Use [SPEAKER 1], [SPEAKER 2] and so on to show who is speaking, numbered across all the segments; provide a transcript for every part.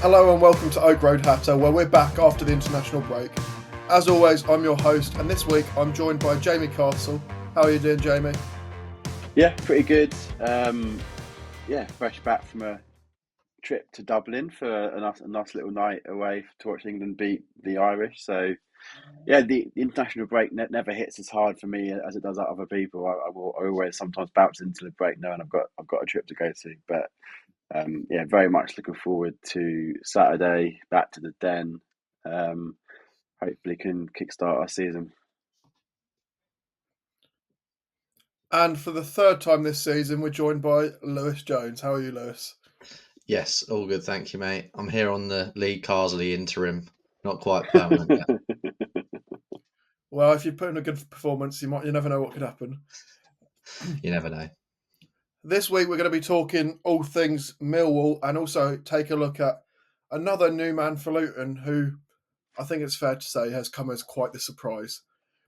[SPEAKER 1] Hello and welcome to Oak Road Hatter, where we're back after the international break. As always, I'm your host, and this week I'm joined by Jamie Castle. How are you doing, Jamie?
[SPEAKER 2] Yeah, pretty good. Fresh back from a trip to Dublin for a nice little night away to watch England beat the Irish. So, yeah, the international break never hits as hard for me as it does other people. I always sometimes bounce into the break knowing I've got a trip to go to. But very much looking forward to Saturday, back to the Den. Um, Hopefully can kickstart our season.
[SPEAKER 1] And for the third time this season, we're joined by Lewis Jones. How are you, Lewis?
[SPEAKER 3] Yes, all good, thank you, mate. I'm here on the Lee Carsley interim, not quite permanent yet.
[SPEAKER 1] Well, if you put in a good performance, you never know what could happen.
[SPEAKER 3] You never know.
[SPEAKER 1] This week we're going to be talking all things Millwall and also take a look at another new man for Luton who I think it's fair to say has come as quite the surprise.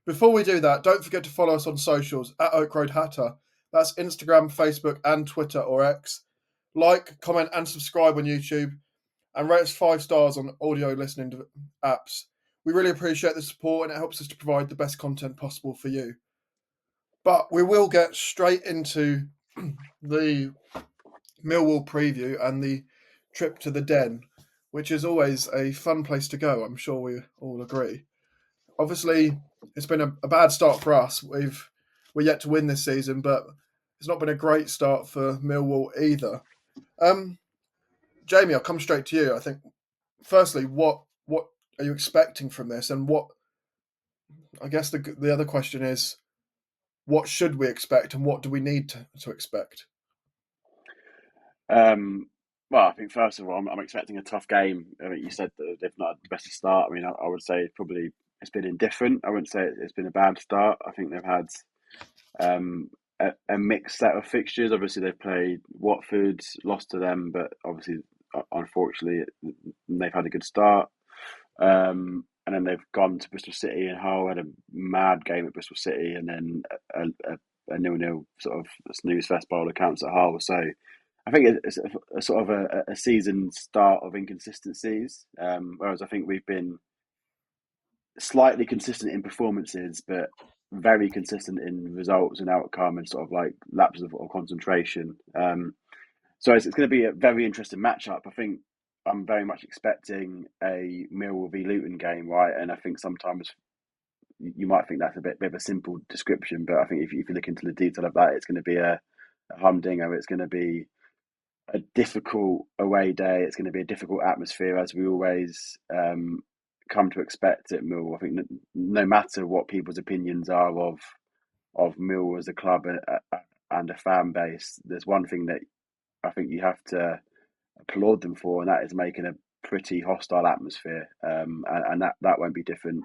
[SPEAKER 1] Before we do that, don't forget to follow us on socials at Oak Road Hatter. That's Instagram, Facebook, and Twitter or X. Like, comment, and subscribe on YouTube, and rate us 5 stars on audio listening apps. We really appreciate the support, and it helps us to provide the best content possible for you. But we will get straight into the Millwall preview and the trip to the Den, which is always a fun place to go. I'm sure we all agree. Obviously, it's been a bad start for us. We're yet to win this season, but it's not been a great start for Millwall either. Jamie, I'll come straight to you. I think, firstly, what are you expecting from this, and what? I guess the other question is, what should we expect, and what do we need to expect?
[SPEAKER 2] Well, I think first of all, I'm expecting a tough game. I mean, you said that they've not had the best start. I mean, I would say it's been indifferent. I wouldn't say it's been a bad start. I think they've had a mixed set of fixtures. Obviously, they've played Watford, lost to them, but obviously, unfortunately, they've had a good start. And then they've gone to Bristol City and Hull, had a mad game at Bristol City, and then a 0-0 sort of snooze fest by all accounts at Hull. So I think it's a sort of a season start of inconsistencies. Whereas I think we've been slightly consistent in performances, but very consistent in results and outcome and sort of like lapses of concentration. So it's going to be a very interesting matchup. I think I'm very much expecting a Millwall v Luton game, right? And I think sometimes you might think that's a bit of a simple description, but I think if you look into the detail of that, it's going to be a humdinger. It's going to be a difficult away day. It's going to be a difficult atmosphere, as we always come to expect at Millwall. I think no matter what people's opinions are of Millwall as a club and a fan base, there's one thing that I think you have to applaud them for, and that is making a pretty hostile atmosphere. And that won't be different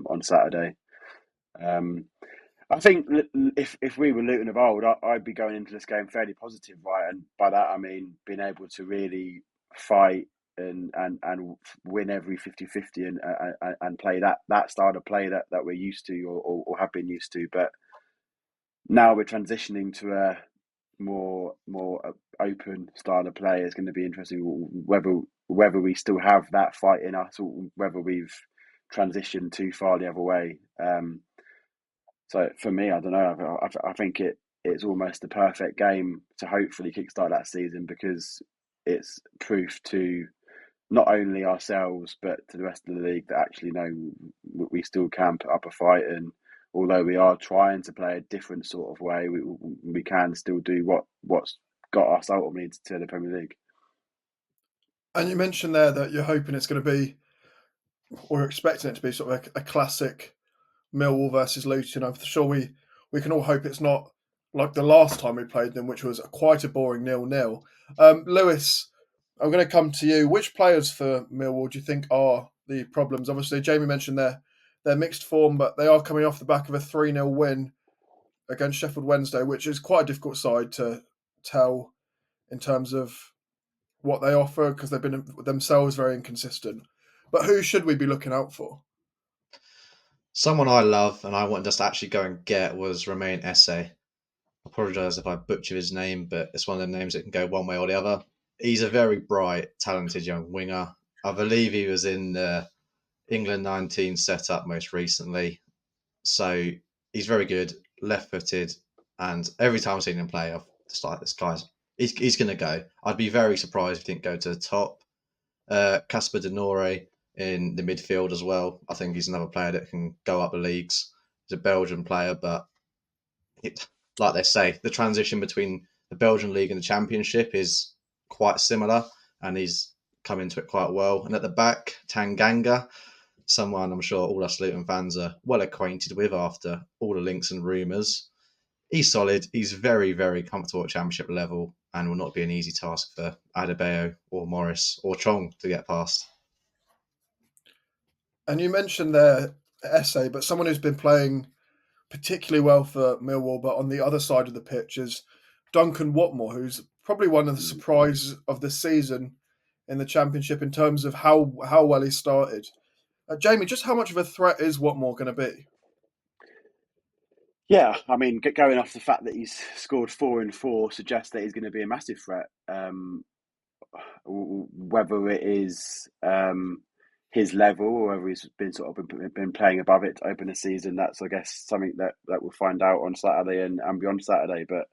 [SPEAKER 2] on Saturday. I think if we were Luton of old, I'd be going into this game fairly positive, right? And by that I mean being able to really fight and win every 50-50 and play that style of play that we're used to or have been used to. But now we're transitioning to a more open style of play. It's going to be interesting whether we still have that fight in us or whether we've transitioned too far the other way. So for me, I don't know. I think it's almost the perfect game to hopefully kickstart that season, because it's proof to not only ourselves but to the rest of the league that actually we still can put up a fight, and although we are trying to play a different sort of way, we can still do what's got us ultimately to the Premier League.
[SPEAKER 1] And you mentioned there that you're hoping it's going to be, or you're expecting it to be, sort of a classic Millwall versus Luton. I'm sure we can all hope it's not like the last time we played them, which was quite a boring 0-0. Lewis, I'm going to come to you. Which players for Millwall do you think are the problems? Obviously, Jamie mentioned their mixed form, but they are coming off the back of a 3-0 win against Sheffield Wednesday, which is quite a difficult side to tell in terms of what they offer, because they've been themselves very inconsistent. But who should we be looking out for?
[SPEAKER 3] Someone I love and I wanted us to actually go and get was Romain Esse. I apologise if I butcher his name, but it's one of the names that can go one way or the other. he's a very bright, talented young winger. I believe he was in the England 19 setup most recently. So he's very good, left-footed, and every time I've seen him play, I've just like, this guy's he's going to go. I'd be very surprised if he didn't go to the top. Casper De Nore in the midfield as well. I think he's another player that can go up the leagues. He's a Belgian player, but like they say, the transition between the Belgian league and the Championship is quite similar, and he's come into it quite well. And at the back, Tanganga, someone I'm sure all us Luton fans are well acquainted with after all the links and rumours. He's solid. He's very, very comfortable at Championship level, and will not be an easy task for Adebayo or Morris or Chong to get past.
[SPEAKER 1] And you mentioned their essay, but someone who's been playing particularly well for Millwall, but on the other side of the pitch is Duncan Watmore, who's probably one of the surprises of the season in the Championship in terms of how well he started. Jamie, just how much of a threat is Watmore going to be?
[SPEAKER 2] Yeah, I mean, going off the fact that he's scored 4 in 4 suggests that he's going to be a massive threat. Whether it is his level or whether he's been been playing above it to open the season, that's I guess something that we'll find out on Saturday and beyond Saturday. But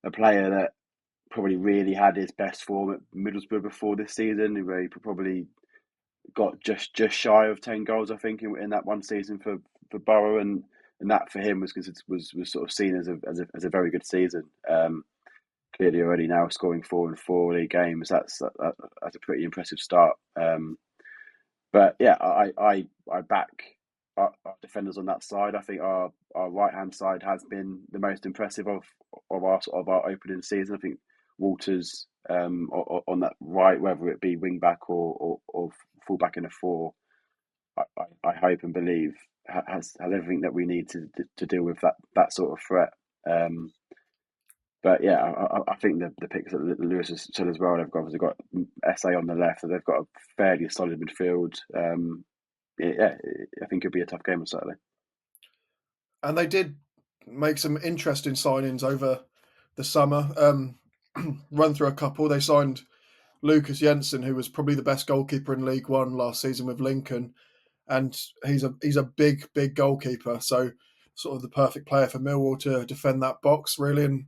[SPEAKER 2] a player that probably really had his best form at Middlesbrough before this season, where he probably got just shy of 10 goals, I think, in that one season for Borough, and that for him was sort of seen as a very good season. Clearly, already now scoring 4 in 4 league games. That's a pretty impressive start. But yeah, I back our defenders on that side. I think our right hand side has been the most impressive of our opening season. I think Walters on that right, whether it be wing back or full back in a 4, I hope and believe has everything that we need to deal with that sort of threat. But yeah, I think the picks that Lewis has said as well, they've obviously got SA on the left, so they've got a fairly solid midfield. Yeah, I think it'll be a tough game on Saturday.
[SPEAKER 1] And they did make some interesting signings over the summer. Run through a couple. They signed Lucas Jensen, who was probably the best goalkeeper in League One last season with Lincoln, and he's a big goalkeeper. So sort of the perfect player for Millwall to defend that box really and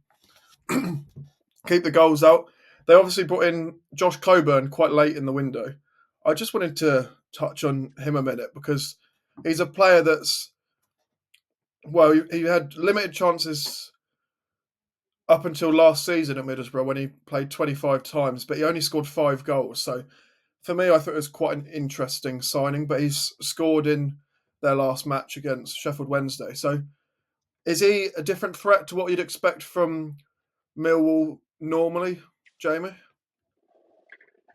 [SPEAKER 1] keep the goals out. They obviously brought in Josh Coburn quite late in the window. I just wanted to touch on him a minute because he's a player that's he had limited chances up until last season at Middlesbrough when he played 25 times, but he only scored 5 goals. So for me, I thought it was quite an interesting signing, but he's scored in their last match against Sheffield Wednesday. So is he a different threat to what you'd expect from Millwall normally, Jamie?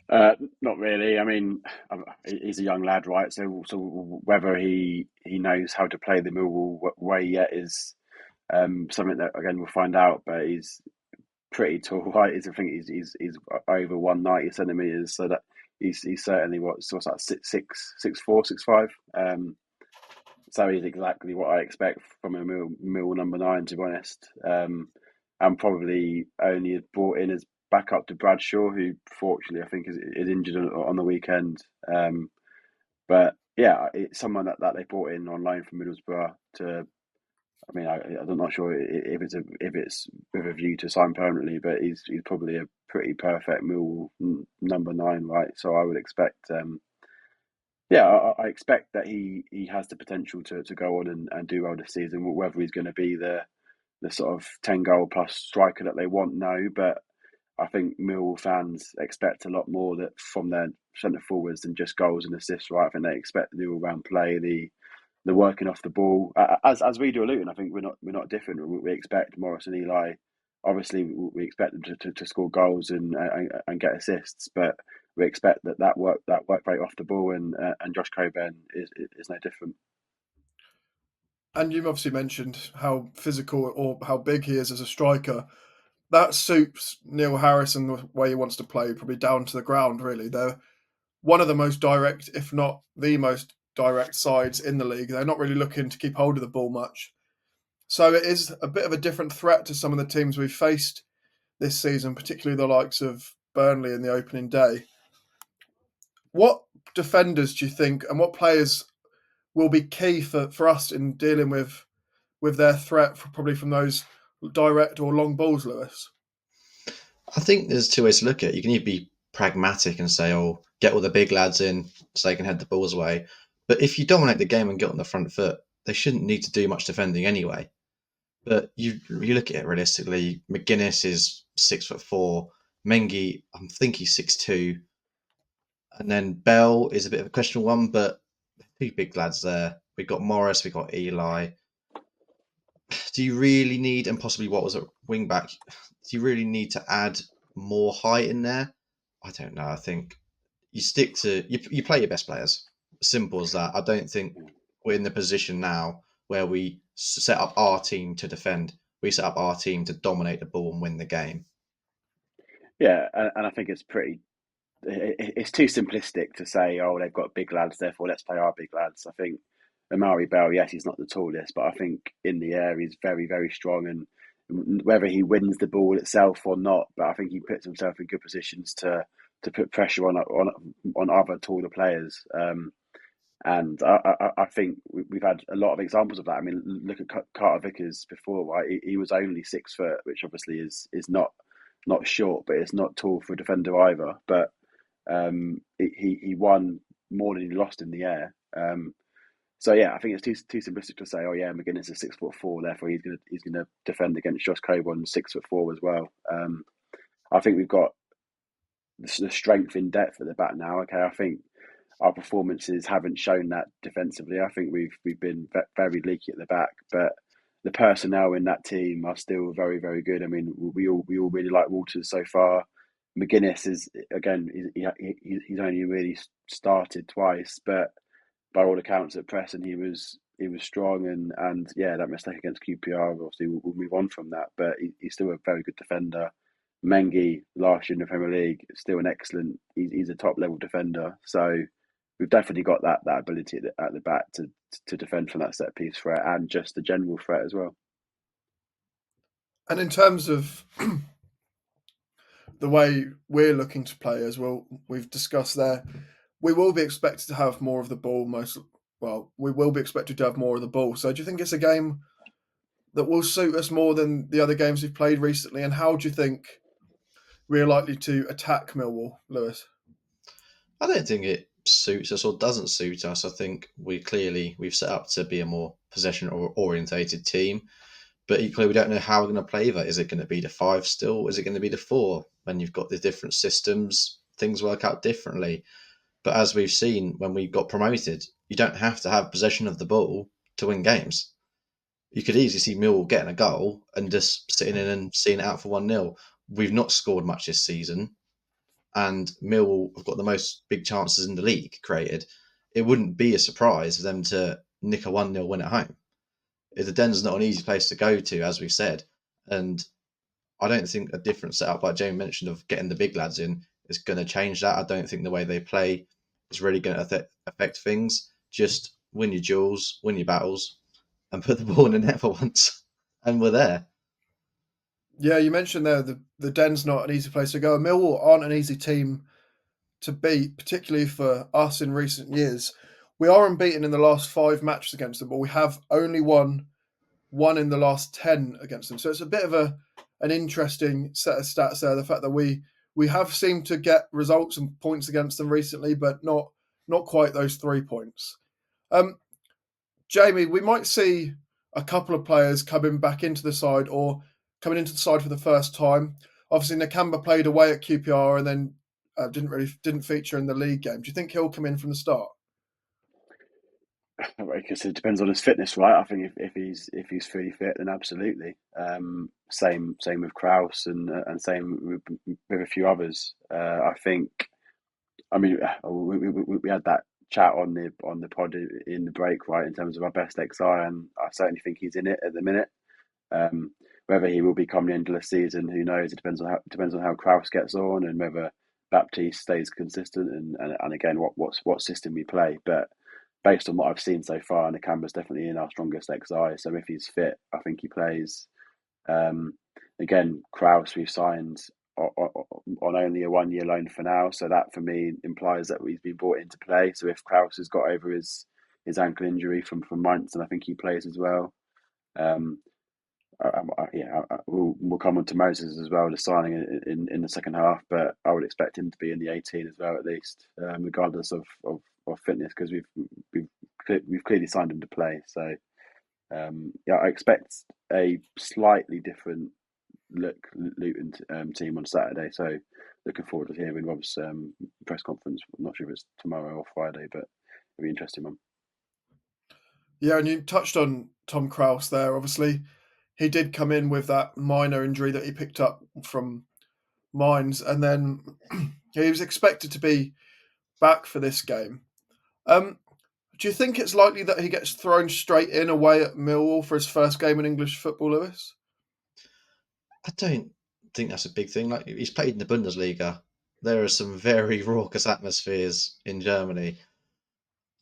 [SPEAKER 2] Not really. I mean, he's a young lad, right? So whether he knows how to play the Millwall way yet is something that again we'll find out. But he's pretty tall, right? I think he's over 190 centimeters, so that he's certainly what's that 6'4", 6'5". So he's exactly what I expect from a Mill number 9, to be honest. And probably only brought in as backup to Bradshaw, who fortunately I think is injured on the weekend. But yeah, it's someone that they brought in on loan from Middlesbrough to. I mean, I'm not sure if it's with a view to sign permanently, but he's probably a pretty perfect Mill number 9, right? So I would expect. I expect that he has the potential to go on and do well this season. Whether he's going to be the sort of 10-goal plus striker that they want, no. But I think Millwall fans expect a lot more from their centre forwards than just goals and assists, right? I think they expect the all-round play, the working off the ball, as we do at Luton. I think we're not different. We expect Morris and Eli. Obviously, we expect them to score goals and get assists, but we expect that work rate off the ball, and Josh Coburn is no different.
[SPEAKER 1] And you've obviously mentioned how physical or how big he is as a striker. That suits Neil Harris and the way he wants to play, probably down to the ground, really. They're one of the most direct, if not the most direct sides in the league. They're not really looking to keep hold of the ball much. So it is a bit of a different threat to some of the teams we've faced this season, particularly the likes of Burnley in the opening day. What defenders do you think, and what players will be key for us in dealing with their threat, probably from those direct or long balls, Lewis?
[SPEAKER 3] I think there's two ways to look at it. You can either be pragmatic and say, "Oh, get all the big lads in so they can head the balls away." But if you dominate the game and get on the front foot, they shouldn't need to do much defending anyway. But you look at it realistically. McGuinness is 6'4". Mengi, I think he's 6'2", and then Bell is a bit of a questionable one. But two big lads there. We've got Morris, we've got Eli. Do you really need, and possibly what was at wing back? Do you really need to add more height in there? I don't know. I think you stick to you play your best players. Simple as that. I don't think we're in the position now where we set up our team to defend. We set up our team to dominate the ball and win the game.
[SPEAKER 2] Yeah, and I think it's too simplistic to say, oh, they've got big lads, therefore let's play our big lads. I think Amari Bell, yes, he's not the tallest, but I think in the air he's very, very strong, and whether he wins the ball itself or not, but I think he puts himself in good positions to put pressure on other taller players. And I think we've had a lot of examples of that. I mean, look at Carter Vickers before, right? He was only 6 foot, which obviously is not short, but it's not tall for a defender either. But he won more than he lost in the air. So yeah, I think it's too simplistic to say, oh yeah, McGuinness is 6'4", therefore he's gonna defend against Josh Coburn 6'4" as well. I think we've got the strength in depth at the back now. Okay, I think our performances haven't shown that defensively. I think we've been very leaky at the back, but the personnel in that team are still very, very good. I mean, we all really like Walters so far. McGuinness is, again, he's only really started twice, but by all accounts at Preston he was strong, and yeah, that mistake against QPR, obviously we'll move on from that, but he's still a very good defender. Mengi, last year in the Premier League, still an excellent. He's a top level defender, so we've definitely got that ability at the back to defend from that set piece threat and just the general threat as well.
[SPEAKER 1] And in terms of the way we're looking to play as well, we've discussed there, we will be expected to have more of the ball. We will be expected to have more of the ball. So do you think it's a game that will suit us more than the other games we've played recently? And how do you think we're likely to attack Millwall, Lewis?
[SPEAKER 3] I don't think it suits us or doesn't suit us. I think we've set up to be a more possession orientated team, but equally we don't know how we're going to play that. Is it going to be the 5 still? Is it going to be the 4? When you've got the different systems, things work out differently. But as we've seen when we got promoted, you don't have to have possession of the ball to win games. You could easily see Millwall getting a goal and just sitting in and seeing it out for 1-0. We've not scored much this season, and Millwall have got the most big chances in the league created. It wouldn't be a surprise for them to nick a 1-0 win at home. The Den's not an easy place to go to, as we've said, and I don't think a different setup, like Jamie mentioned, of getting the big lads in is going to change that. I don't think the way they play is really going to affect things. Just win your duels, win your battles, and put the ball in the net for once, and we're there.
[SPEAKER 1] Yeah, you mentioned there the Den's not an easy place to go. Millwall aren't an easy team to beat, particularly for us in recent years. We are unbeaten in the last 5 matches against them, but we have only won one in the last 10 against them. So it's a bit of an interesting set of stats there. The fact that we have seemed to get results and points against them recently, but not quite those 3 points. Jamie, we might see a couple of players coming back into the side or coming into the side for the first time. Obviously, Nakamba played away at QPR and then didn't feature in the league game. Do you think he'll come in from the start?
[SPEAKER 2] Because it depends on his fitness, right? I think if he's fully fit, then absolutely. Same with Kraus and same with a few others. I think. I mean, we had that chat on the pod in the break, right? In terms of our best XI, and I certainly think he's in it at the minute. Whether he will be coming the end of the season, who knows? It depends on how Kraus gets on and whether Baptiste stays consistent and again what system we play. But based on what I've seen so far, Nakamba's definitely in our strongest XI. So if he's fit, I think he plays. Again, Kraus we've signed. on only a 1 year loan for now. So that for me implies that he's been brought into play. So if Klaus has got over his ankle injury from months, and I think he plays as well. We'll come on to Moses as well, the signing in the second half, but I would expect him to be in the 18 as well, at least, regardless of fitness, because we've clearly signed him to play. So I expect a slightly different look Luton team on Saturday. So looking forward to hearing Rob's press conference. I'm not sure if it's tomorrow or Friday, but it'll be an interesting one.
[SPEAKER 1] Yeah, and you touched on Tom Krause there. Obviously, he did come in with that minor injury that he picked up from Mainz, and then he was expected to be back for this game. Do you think it's likely that he gets thrown straight in away at Millwall for his first game in English football, Lewis?
[SPEAKER 3] I don't think that's a big thing. Like, he's played in the Bundesliga. There are some very raucous atmospheres in Germany.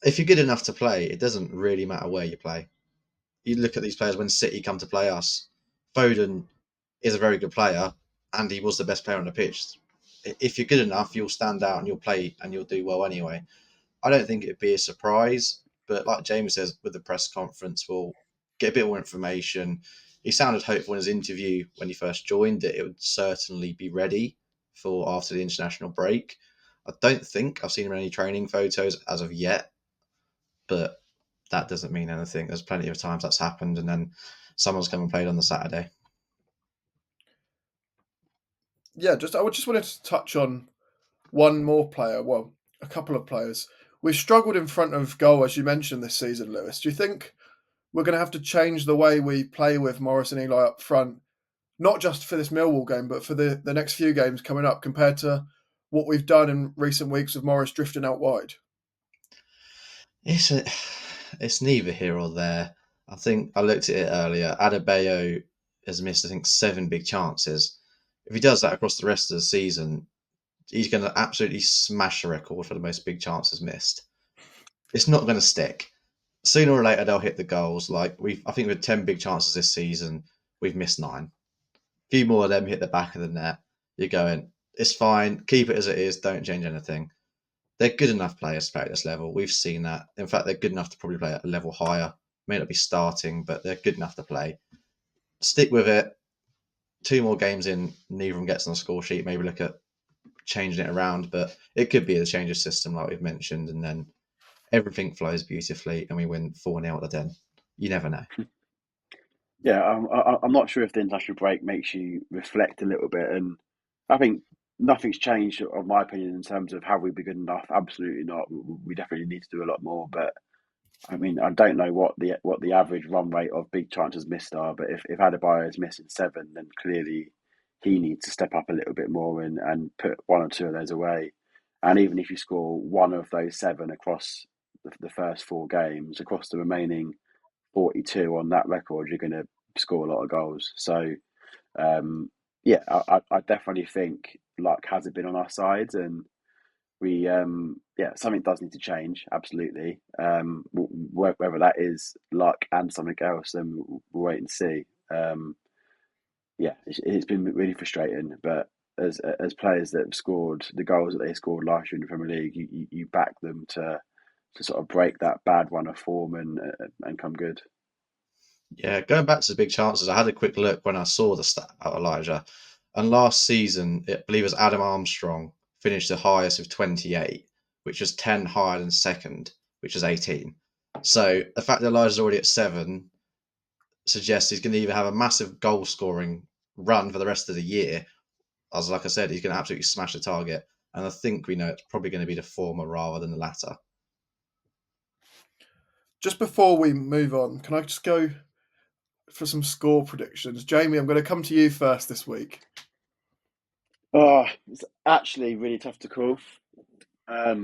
[SPEAKER 3] If you're good enough to play, it doesn't really matter where you play. You look at these players when City come to play us. Foden is a very good player, and he was the best player on the pitch. If you're good enough, you'll stand out and you'll play and you'll do well anyway. I don't think it'd be a surprise, but like James says, with the press conference, we'll get a bit more information. He sounded hopeful in his interview when he first joined that it would certainly be ready for after the international break. I don't think I've seen him in any training photos as of yet, but that doesn't mean anything. There's plenty of times that's happened, and then someone's come and played on the Saturday.
[SPEAKER 1] Yeah, I just wanted to touch on one more player. Well, a couple of players. We've struggled in front of goal, as you mentioned, this season, Lewis. Do you think we're going to have to change the way we play with Morris and Eli up front, not just for this Millwall game, but for the next few games coming up, compared to what we've done in recent weeks with Morris drifting out wide?
[SPEAKER 3] It's neither here or there. I think I looked at it earlier. Adebayo has missed, I think, 7 big chances. If he does that across the rest of the season, he's going to absolutely smash a record for the most big chances missed. It's not going to stick. Sooner or later, they'll hit the goals. Like I think with 10 big chances this season, we've missed 9. A few more of them hit the back of the net. You're going, it's fine. Keep it as it is. Don't change anything. They're good enough players to play at this level. We've seen that. In fact, they're good enough to probably play at a level higher. May not be starting, but they're good enough to play. Stick with it. 2 more games in, neither of them gets on the score sheet. Maybe look at changing it around, but it could be a change of system, like we've mentioned, and then everything flows beautifully and we win 4-0 at the Den. You never know.
[SPEAKER 2] Yeah, I'm not sure if the international break makes you reflect a little bit, and I think nothing's changed, of my opinion, in terms of have we been good enough. Absolutely not. We definitely need to do a lot more. But I mean, I don't know what the average run rate of big chances missed are. But if Adebayo is missing 7, then clearly he needs to step up a little bit more and put 1 or 2 of those away. And even if you score 1 of those 7 across the first 4 games, across the remaining 42 on that record, you're going to score a lot of goals. So, I definitely think luck hasn't been on our side, and we, something does need to change. Absolutely. Whether that is luck and something else, then we'll wait and see. It's been really frustrating, but as players that have scored the goals that they scored last year in the Premier League, you back them to sort of break that bad run of form and come good.
[SPEAKER 3] Yeah, going back to the big chances, I had a quick look when I saw the stat out, Elijah. And last season, I believe it was Adam Armstrong finished the highest with 28, which was 10 higher than second, which was 18. So the fact that Elijah's already at 7 suggests he's going to either have a massive goal scoring run for the rest of the year, as like I said, he's going to absolutely smash the target. And I think we know it's probably going to be the former rather than the latter.
[SPEAKER 1] Just before we move on, can I just go for some score predictions? Jamie, I'm going to come to you first this week.
[SPEAKER 2] Oh, it's actually really tough to call. I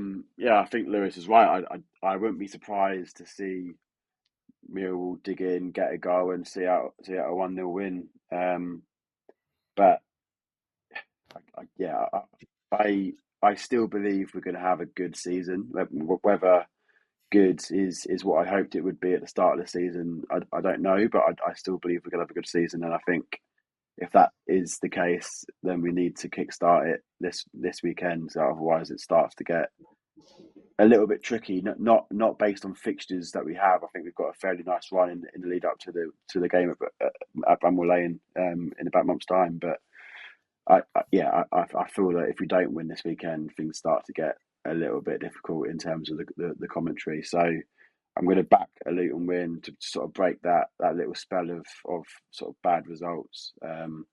[SPEAKER 2] think Lewis is right. I wouldn't be surprised to see Millwall dig in, get a goal, and see out a 1-0 win. But I still believe we're going to have a good season. Whether good is what I hoped it would be at the start of the season, I don't know, but I still believe we're going to have a good season, and I think if that is the case, then we need to kickstart it this weekend. So otherwise, it starts to get a little bit tricky. Not based on fixtures that we have. I think we've got a fairly nice run in the lead up to the game at Bramall Lane in about a month's time. But I feel that if we don't win this weekend, things start to get a little bit difficult in terms of the commentary. So I'm going to back a Luton win to sort of break that little spell of sort of bad results. And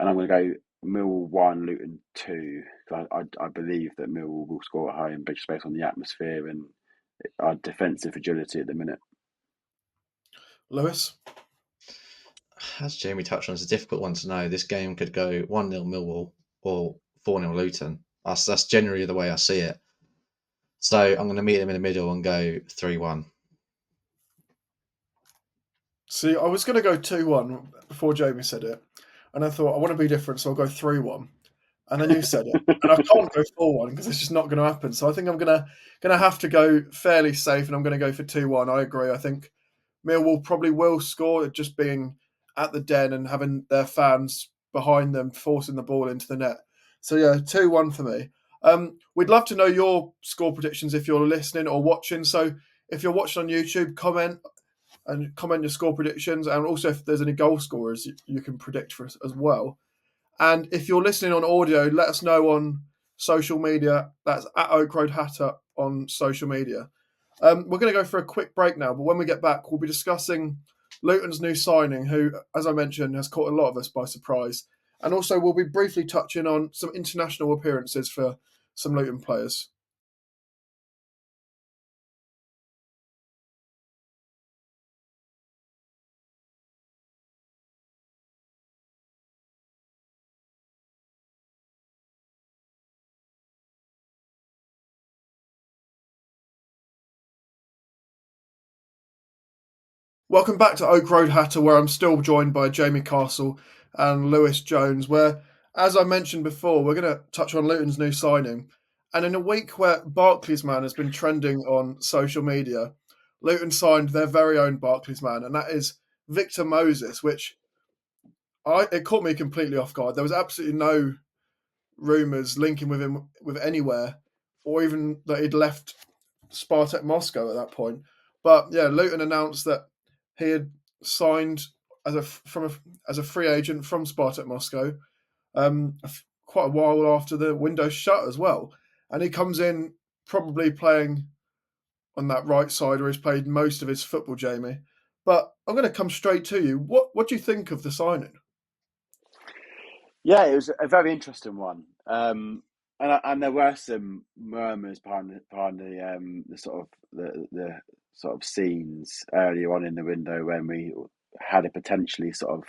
[SPEAKER 2] I'm going to go Millwall 1, Luton 2. I believe that Millwall will score at home based on the atmosphere and our defensive agility at the minute.
[SPEAKER 1] Lewis?
[SPEAKER 3] As Jamie touched on, it's a difficult one to know. This game could go 1-0 Millwall or 4-0 Luton. That's generally the way I see it. So I'm going to meet them in the middle and go 3-1.
[SPEAKER 1] See, I was going to go 2-1 before Jamie said it. And I thought, I want to be different, so I'll go 3-1. And then you said it. And I can't go 4-1 because it's just not going to happen. So I think I'm going to have to go fairly safe, and I'm going to go for 2-1. I agree. I think Millwall probably will score, just being at the Den and having their fans behind them forcing the ball into the net. So yeah, 2-1 for me. We'd love to know your score predictions if you're listening or watching. So if you're watching on YouTube, comment your score predictions, and also if there's any goal scorers you can predict for us as well. And if you're listening on audio, let us know on social media. That's at Oak Road Hatter on social media. We're going to go for a quick break now, but when we get back, we'll be discussing Luton's new signing, who, as I mentioned, has caught a lot of us by surprise. And also, we'll be briefly touching on some international appearances for some Luton players. Welcome back to Oak Road Hatter, where I'm still joined by Jamie Castle and Lewis Jones, where, as I mentioned before, we're going to touch on Luton's new signing. And in a week where Barclaysman has been trending on social media, Luton signed their very own Barclaysman, and that is Victor Moses, which it caught me completely off guard. There was absolutely no rumours linking with him with anywhere, or even that he'd left Spartak Moscow at that point. But yeah, Luton announced that he had signed as a free agent from Spartak Moscow, quite a while after the window shut as well, and he comes in probably playing on that right side where he's played most of his football, Jamie. But I'm going to come straight to you. What do you think of the signing?
[SPEAKER 2] Yeah, it was a very interesting one, and there were some murmurs behind the sort of the sort of scenes earlier on in the window when we had a potentially sort of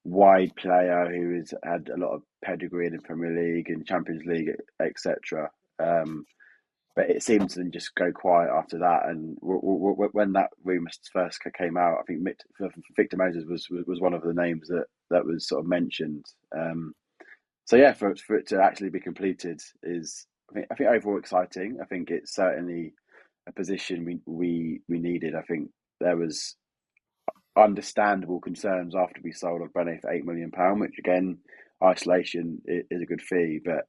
[SPEAKER 2] wide player who has had a lot of pedigree in the Premier League and Champions League, etc. But it seemed to then just go quiet after that. And when that rumour first came out, I think Victor Moses was one of the names that was sort of mentioned. So yeah, for it to actually be completed is I think overall exciting. I think it's certainly a position we needed. I think there was understandable concerns after we sold Ogbene for £8 million, which again, isolation is a good fee, but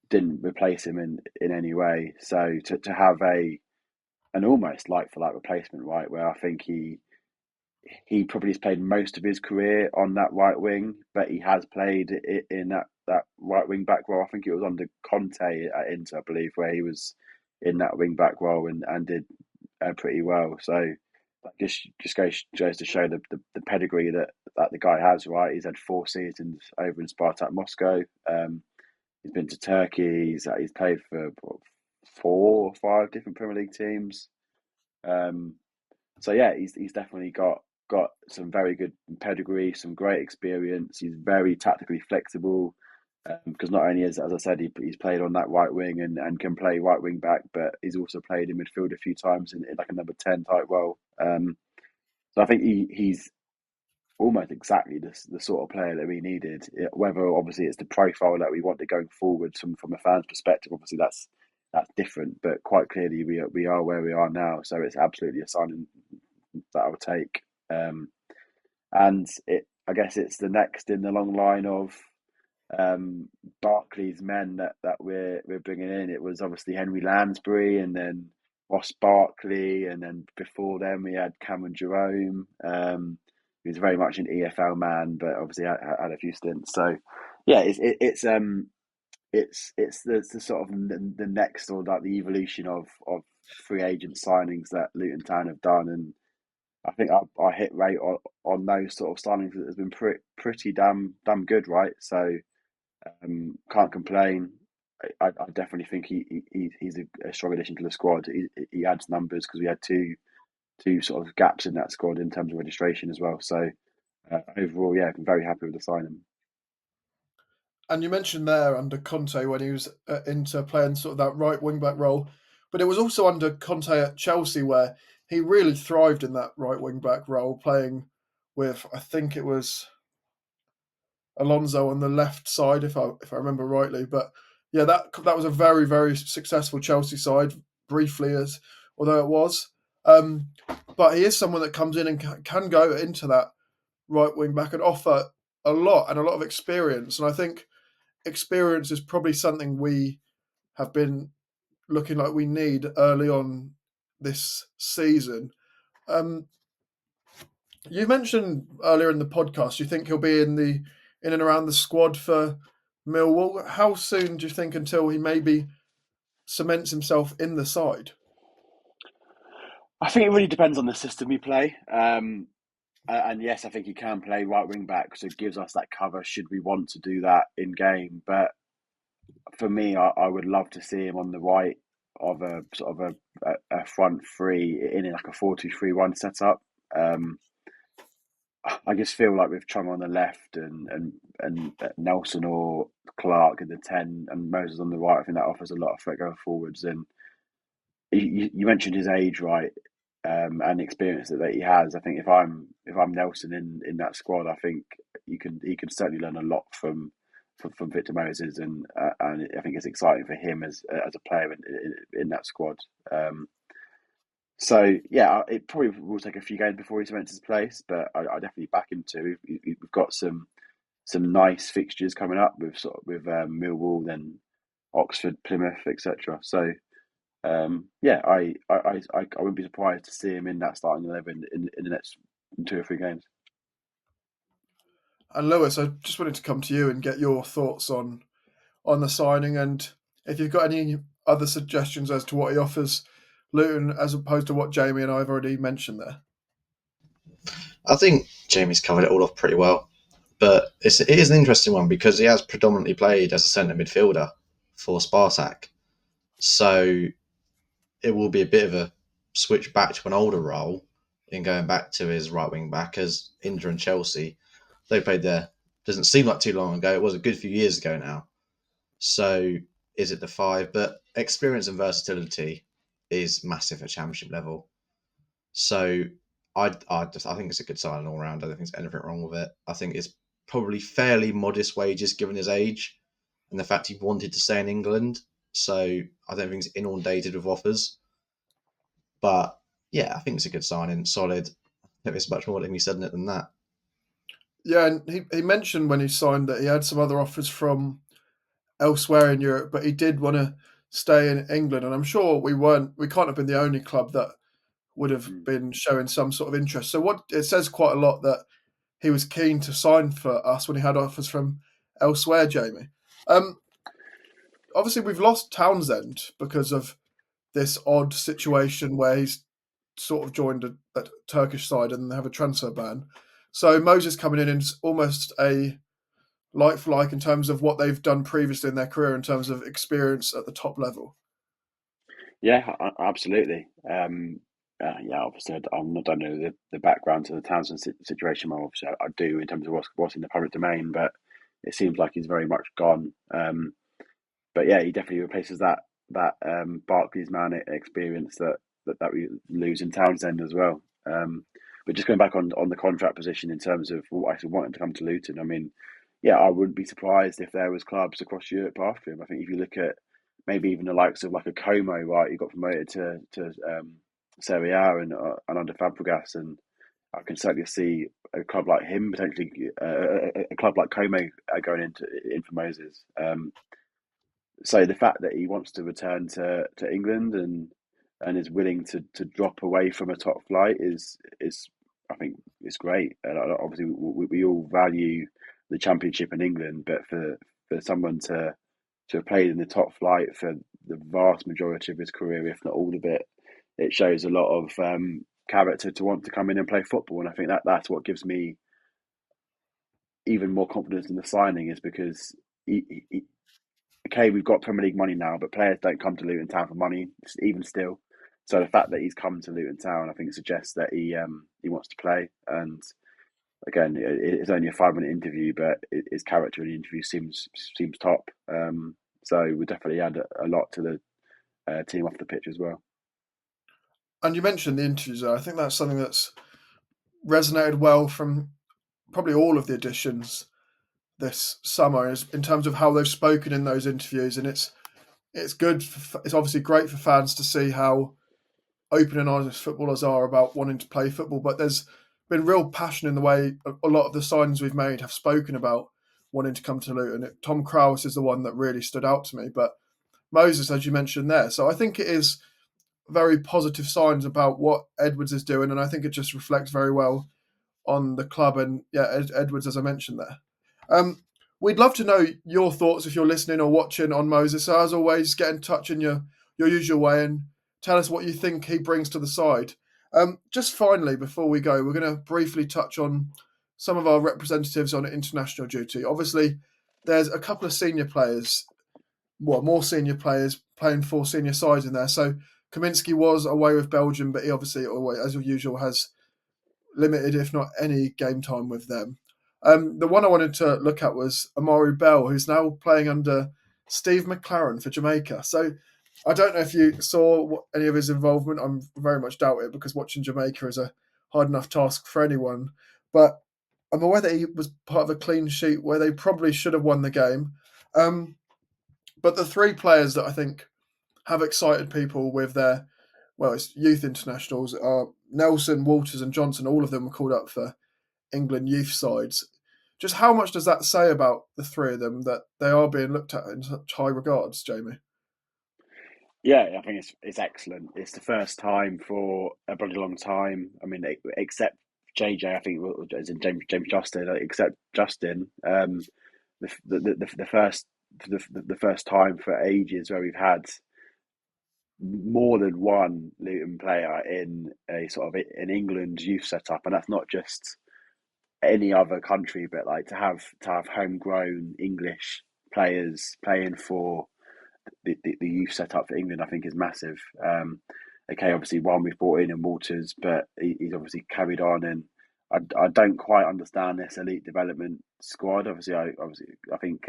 [SPEAKER 2] didn't replace him in any way. So to have an almost like for like replacement, right, where I think he probably has played most of his career on that right wing, but he has played in that right wing back role. I think it was under Conte at Inter, I believe, where he was in that wing back role and did pretty well. So that just goes to show the pedigree that the guy has. Right, he's had 4 seasons over in Spartak Moscow. He's been to Turkey. He's played for 4 or 5 different Premier League teams. So yeah, he's definitely got some very good pedigree, some great experience. He's very tactically flexible because not only as I said, he's played on that right wing and can play right wing back, but he's also played in midfield a few times in like a number 10 type role. So I think he's almost exactly the sort of player that we needed. Whether obviously it's the profile that we wanted going forward from a fan's perspective, obviously that's different. But quite clearly, we are where we are now, so it's absolutely a sign that I would take. And I guess it's the next in the long line of Barclaysmen that we're bringing in. It was obviously Henry Lansbury, and then Ross Barkley, and then before them we had Cameron Jerome. He was very much an EFL man, but obviously had a few stints. So yeah, it's the sort of the next, or like the evolution of free agent signings that Luton Town have done, and I think our hit rate on those sort of signings has been pretty damn good, right? So can't complain. I definitely think he's a strong addition to the squad. He adds numbers because we had two sort of gaps in that squad in terms of registration as well. So overall, yeah, I'm very happy with the signing.
[SPEAKER 1] And you mentioned there under Conte when he was into playing sort of that right wing back role, but it was also under Conte at Chelsea where he really thrived in that right wing back role, playing with, I think it was Alonso on the left side, if I remember rightly. But yeah, that was a very very successful Chelsea side, briefly as although it was. Um, but he is someone that comes in and can go into that right wing back and offer a lot and a lot of experience. And I think experience is probably something we have been looking like we need early on this season. Um, you mentioned earlier in the podcast you think he'll be in and around the squad for Millwall. How soon do you think until he maybe cements himself in the side?
[SPEAKER 2] I think it really depends on the system we play. And yes, I think he can play right wing back, so it gives us that cover should we want to do that in game. But for me, I would love to see him on the right of a sort of a front three in like a 4-2-3-1 setup. Um, I just feel like with Chung on the left and Nelson or Clark in the 10 and Moses on the right, I think that offers a lot of threat going forwards. And you mentioned his age, right? And the experience that he has. I think if I'm Nelson in that squad, I think he can certainly learn a lot from Victor Moses, and I think it's exciting for him as a player in that squad. So yeah, it probably will take a few games before he cements his place, but I definitely back him too. We've got some nice fixtures coming up with Millwall, then Oxford, Plymouth, etc. So yeah, I wouldn't be surprised to see him in that starting 11 in the next 2 or 3 games.
[SPEAKER 1] And Lewis, I just wanted to come to you and get your thoughts on the signing, and if you've got any other suggestions as to what he offers Luton as opposed to what Jamie and I have already mentioned there.
[SPEAKER 3] I think Jamie's covered it all off pretty well, but it is an interesting one because he has predominantly played as a centre midfielder for Spartak, so it will be a bit of a switch back to an older role in going back to his right wing back, as Inter and Chelsea, they played there. Doesn't seem like too long ago. It was a good few years ago now. So is it the 5? But experience and versatility is massive at championship level. So I think it's a good sign all round. I don't think there's anything wrong with it. I think it's probably fairly modest wages given his age and the fact he wanted to stay in England. So I don't think it's inundated with offers. But yeah, I think it's a good signing, solid. I think there's much more to be said in it than that.
[SPEAKER 1] Yeah, and he mentioned when he signed that he had some other offers from elsewhere in Europe, but he did want to stay in England. And I'm sure we can't have been the only club that would have
[SPEAKER 2] Mm.
[SPEAKER 1] been showing some sort of interest. So what it says quite a lot that he was keen to sign for us when he had offers from elsewhere, Jamie. Obviously, we've lost Townsend because of this odd situation where he's sort of joined a Turkish side and they have a transfer ban. So Moses coming in is almost a like for like in terms of what they've done previously in their career in terms of experience at the top level.
[SPEAKER 2] Yeah, absolutely. Yeah, obviously, I don't know the background to the Townsend situation. Well, obviously, I do in terms of what's in the public domain, but it seems like he's very much gone. But yeah, he definitely replaces that Barclaysman experience that we lose in Townsend as well. But just going back on the contract position in terms of actually wanting to come to Luton, I mean, yeah, I wouldn't be surprised if there was clubs across Europe after him. I think if you look at maybe even the likes of like a Como, right, he got promoted to Serie A and under Fabregas, and I can certainly see a club like him potentially, a club like Como going in for Moses. So the fact that he wants to return to England and is willing to drop away from a top flight is I think it's great. And obviously we all value the Championship in England, but for someone to have played in the top flight for the vast majority of his career, if not all of it, it shows a lot of character to want to come in and play football. And I think that's what gives me even more confidence in the signing, is because okay, we've got Premier League money now, but players don't come to Luton Town for money, even still. So the fact that he's come to Luton Town, I think, suggests that he wants to play. And again, it's only a 5-minute interview, but his character in the interview seems top. So we definitely add a lot to the team off the pitch as well.
[SPEAKER 1] And you mentioned the interviews there. I think that's something that's resonated well from probably all of the additions this summer, is in terms of how they've spoken in those interviews. And it's good. It's obviously great for fans to see how open and honest footballers are about wanting to play football. But there's been real passion in the way a lot of the signings we've made have spoken about wanting to come to Luton. Tom Krause is the one that really stood out to me, but Moses, as you mentioned there. So I think it is very positive signs about what Edwards is doing, and I think it just reflects very well on the club. And yeah, Edwards, as I mentioned there. We'd love to know your thoughts if you're listening or watching on Moses. So as always, get in touch in your usual way and tell us what you think he brings to the side. Just finally, before we go, we're going to briefly touch on some of our representatives on international duty. Obviously, there's a couple of senior players, more senior players playing for senior sides in there. So Kaminski was away with Belgium, but he obviously, as usual, has limited, if not any, game time with them. The one I wanted to look at was Amari Bell, who's now playing under Steve McLaren for Jamaica. So I don't know if you saw any of his involvement. I'm very much doubt it, because watching Jamaica is a hard enough task for anyone. But I'm aware that he was part of a clean sheet where they probably should have won the game. But the three players that I think have excited people with their, it's youth internationals are Nelson, Walters and Johnson. All of them were called up for England youth sides. Just how much does that say about the three of them, that they are being looked at in such high regards, Jamie?
[SPEAKER 2] Yeah, I think it's excellent. It's the first time for a bloody long time. I mean, except JJ, I think, as in James Justin, except Justin, the first time for ages where we've had more than one Luton player in a sort of an England youth setup, and that's not just any other country, but like to have homegrown English players playing for the youth setup for England, I think is massive. Okay, obviously one we've brought in Walters, but he's obviously carried on, and I don't quite understand this elite development squad. Obviously, I think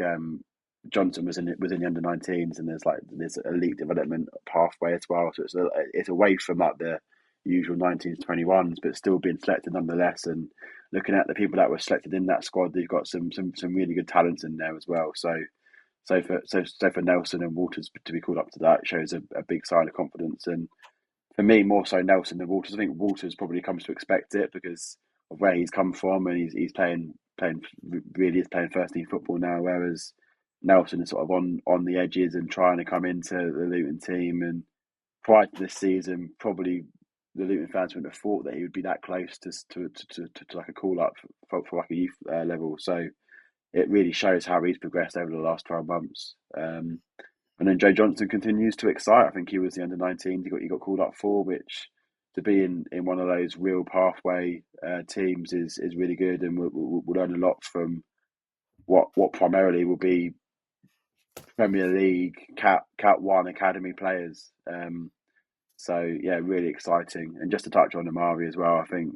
[SPEAKER 2] Johnson was in the under-19s, and there's elite development pathway as well. So it's away from like the usual 19s, 21s, but still being selected nonetheless. And looking at the people that were selected in that squad, they've got some really good talents in there as well. So for Nelson and Walters to be called up to that shows a big sign of confidence. And for me, more so Nelson than Walters. I think Walters probably comes to expect it because of where he's come from, and he's playing first team football now. Whereas Nelson is sort of on the edges and trying to come into the Luton team. And prior to this season, probably the Luton fans wouldn't have thought that he would be that close to like a call up for like a youth level. So it really shows how he's progressed over the last 12 months. And then Joe Johnson continues to excite. I think he was the under-19 he got called up for, which to be in one of those real pathway teams is really good, and we'll learn a lot from what primarily will be Premier League Cat 1 academy players. So yeah, really exciting. And just to touch on Amari as well, I think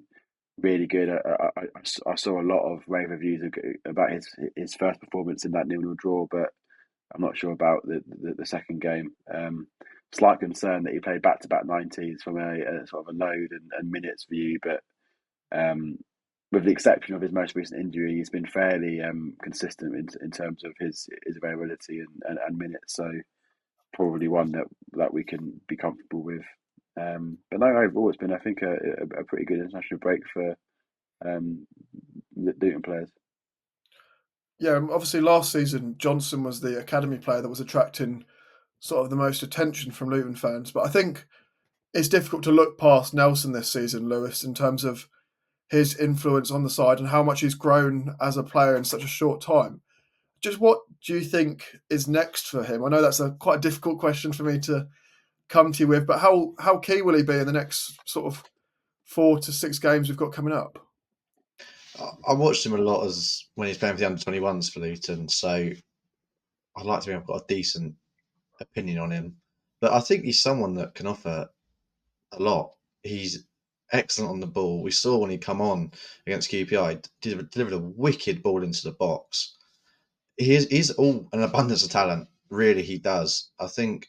[SPEAKER 2] really good. I saw a lot of rave reviews about his first performance in that 0-0 draw, but I'm not sure about the second game. Slight concern that he played back-to-back 90s from a sort of a load and minutes view, but with the exception of his most recent injury, he's been fairly consistent in terms of his availability and minutes. So probably one that we can be comfortable with. But no, overall it's been, I think, a pretty good international break for Luton players.
[SPEAKER 1] Yeah, obviously last season Johnson was the academy player that was attracting sort of the most attention from Luton fans. But I think it's difficult to look past Nelson this season, Lewis, in terms of his influence on the side and how much he's grown as a player in such a short time. Just what do you think is next for him? I know that's quite a difficult question for me to come to you with, but how key will he be in the next sort of 4 to 6 games we've got coming up?
[SPEAKER 3] I watched him a lot as when he's playing for the under-21s for Luton, so I'd like to think I've got a decent opinion on him. But I think he's someone that can offer a lot. He's excellent on the ball. We saw when he come on against QPR, delivered a wicked ball into the box. He's all an abundance of talent. Really, he does. I think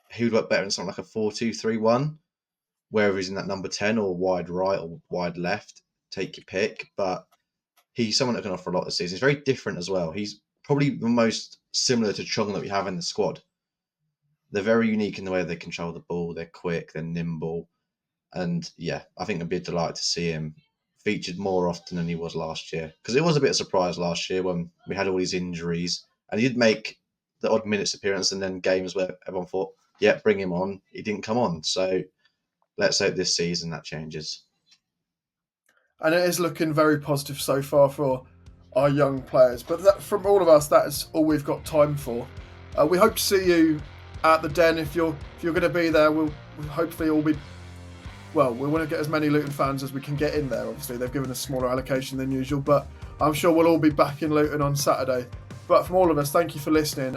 [SPEAKER 3] he would work better in something like a 4-2-3-1, whether he's in that number 10 or wide right or wide left. Take your pick. But he's someone that can offer a lot this season. He's very different as well. He's probably the most similar to Chong that we have in the squad. They're very unique in the way they control the ball. They're quick, they're nimble. And yeah, I think it'd be a delight to see him featured more often than he was last year. Because it was a bit of a surprise last year when we had all these injuries. And he did make the odd minutes appearance and then games where everyone thought, yeah, bring him on. He didn't come on. So let's hope this season that changes.
[SPEAKER 1] And it is looking very positive so far for our young players. But that, from all of us, that is all we've got time for. We hope to see you at the Den. If you're going to be there, we'll hopefully all be. Well, we want to get as many Luton fans as we can get in there. Obviously, they've given a smaller allocation than usual, but I'm sure we'll all be back in Luton on Saturday. But from all of us, thank you for listening.